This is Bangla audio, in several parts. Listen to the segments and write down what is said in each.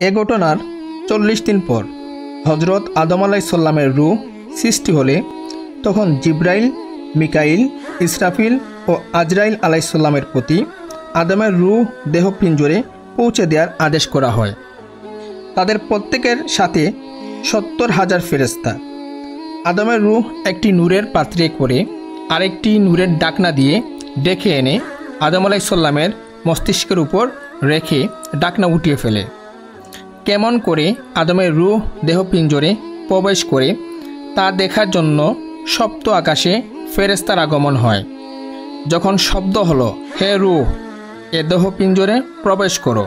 এ ঘটনার 40 দিন পর হজরত আদম আলাইহিস সালামের রূহ সৃষ্টি হলে তখন জিব্রাইল, মিকাইল, ইসরাফিল ও আজরাইল আলাইহিস সালামের প্রতি আদমের রূহ দেহ পিঞ্জরে পৌঁছে দেওয়ার আদেশ করা হয়। তাদের প্রত্যেকের সাথে 70,000 ফেরেশতা। আদমের রূহ একটি নূরের পাত্রে করে আরেকটি নূরের ডাকনা দিয়ে ডেকে এনে আদম আলাইহিস সালামের মস্তিষ্কের উপর রেখে ডাকনা উঠিয়ে ফেলে। কেমন করে আদমের রূহ দেহ পিঞ্জরে প্রবেশ করে তা দেখার জন্য সপ্ত আকাশে ফেরেশতার আগমন হয়। যখন শব্দ হলো, হে রূহ, এ দেহ পিঞ্জরে প্রবেশ করো,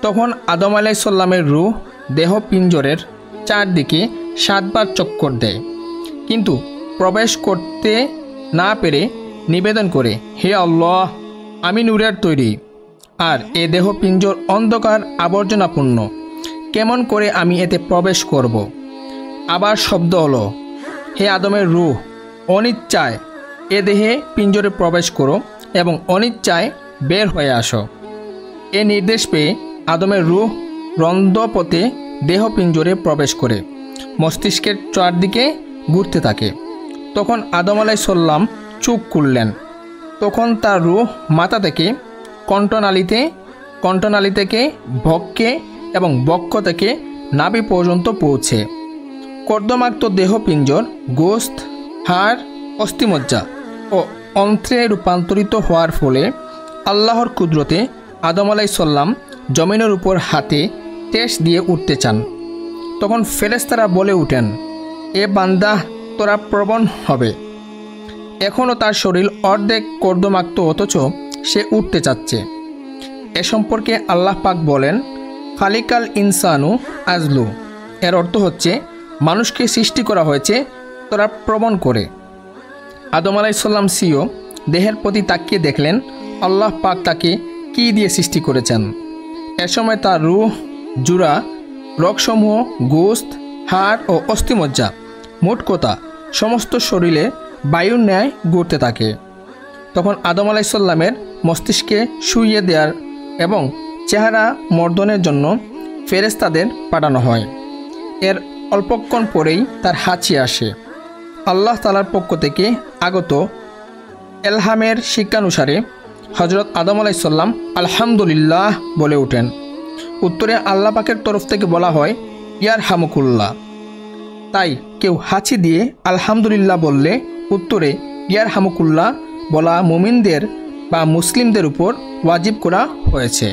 তখন আদম আলাইহিস সালামের রূহ দেহ পিঞ্জরের চারদিকে 7 বার চক্কর দেয়, কিন্তু প্রবেশ করতে না পেরে নিবেদন করে, হে আল্লাহ, আমি নূরের তৈরি, আর এ দেহ পিঞ্জর অন্ধকার আবর্জনাপূর্ণ, কেমন করে আমি এতে প্রবেশ করব। আবার শব্দ হলো, হে আদমের রূহ, অনিচ্ছায় এ দেহে পিঞ্জরে প্রবেশ করো এবং অনিচ্ছায় বের হয়ে আসো। এ নির্দেশ পেয়ে আদমের রূহ রন্ধপথে দেহ পিঞ্জরে প্রবেশ করে মস্তিষ্কের চারদিকে ঘুরতে থাকে। তখন আদম আলাইহিস সালাম চোখ খুললেন। তখন তার রূহ মাথা থেকে কণ্ঠনালী থেকে বক্ষে এবং বক্ষ থেকে নাভি পর্যন্ত পৌঁছে কর্দমাক্ত দেহ পিঞ্জর গোশত, হাড়, অস্থিমজ্জা ও অন্ত্রে রূপান্তরিত হওয়ার ফলে আল্লাহর কুদরতে আদম আলাইহিস সালাম জমিনের উপর হাতে ঠেস দিয়ে উঠতে চান। তখন ফেরেশতারা বলে উঠেন, এ বান্দা তোরা প্রবণ হবে। এখনও তার শরীর অর্ধেক কর্দমাক্ত, অথচ সে উঠতে চাচ্ছে। এ সম্পর্কে আল্লাহ পাক বলেন, খালিকাল ইনসানু আজলু, এর অর্থ হচ্ছে মানুষকে সৃষ্টি করা হয়েছে তোরা প্রবণ করে। আদম আলাইহিস সালাম সিও দেহের প্রতি তাকিয়ে দেখলেন আল্লাহ পাক তাকে কী দিয়ে সৃষ্টি করেছেন। এ সময় তার রূহ, জুরা, রগসমূহ, গোশত, হাড় ও অস্থিমজ্জা, মোট কথা সমস্ত শরীরে বায়ুর ন্যায় ঘুরতে থাকে। তখন আদম আলাইহিস সালামের মস্তিষ্কে শুইয়ে দেওয়ার এবং চেহারা মর্দনের জন্য ফেরেশতাদের পাঠানো হয়। এর অল্পক্ষণ পরেই তার হাঁচি আসে। আল্লাহ তাআলার পক্ষ থেকে আগত এলহামের শিক্ষানুসারে হজরত আদম আলাইহিস সালাম আলহামদুলিল্লাহ বলে ওঠেন। উত্তরে আল্লাহ পাকের তরফ থেকে বলা হয়, ইয়ারহামুকুল্লাহ। তাই কেউ হাঁচি দিয়ে আলহামদুলিল্লাহ বললে উত্তরে ইয়ারহামুকুল্লাহ বলা মুমিনদের বা মুসলিমদের উপর ওয়াজিব করা হয়েছে।